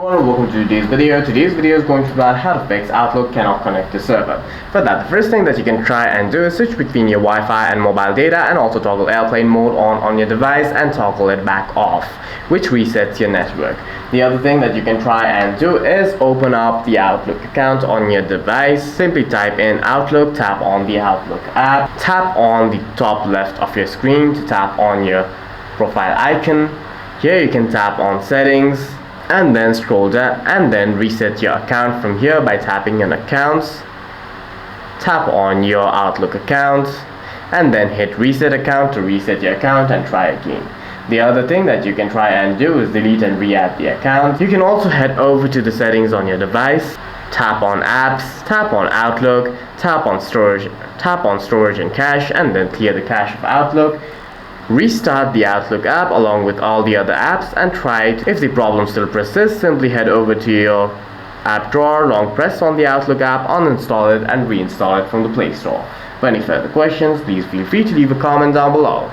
Everyone, welcome to today's video. Today's video is going to be about how to fix Outlook cannot connect to server. For that, the first thing that you can try and do is switch between your Wi-Fi and mobile data, and also toggle airplane mode on your device and toggle it back off, which resets your network. The other thing that you can try and do is open up the Outlook account on your device. Simply type in Outlook, tap on the Outlook app, tap on the top left of your screen to tap on your profile icon. Here you can tap on settings and then scroll down and then reset your account from here by tapping on accounts. Tap on your Outlook account and then hit reset account to reset your account and try again. The other thing that you can try and do is delete and re-add the account. You can also head over to the settings on your device, tap on apps, tap on Outlook, tap on storage and cache, and then clear the cache of Outlook. Restart the Outlook app along with all the other apps and try it. If the problem still persists, simply head over to your app drawer, long press on the Outlook app, uninstall it and reinstall it from the Play Store. For any further questions, please feel free to leave a comment down below.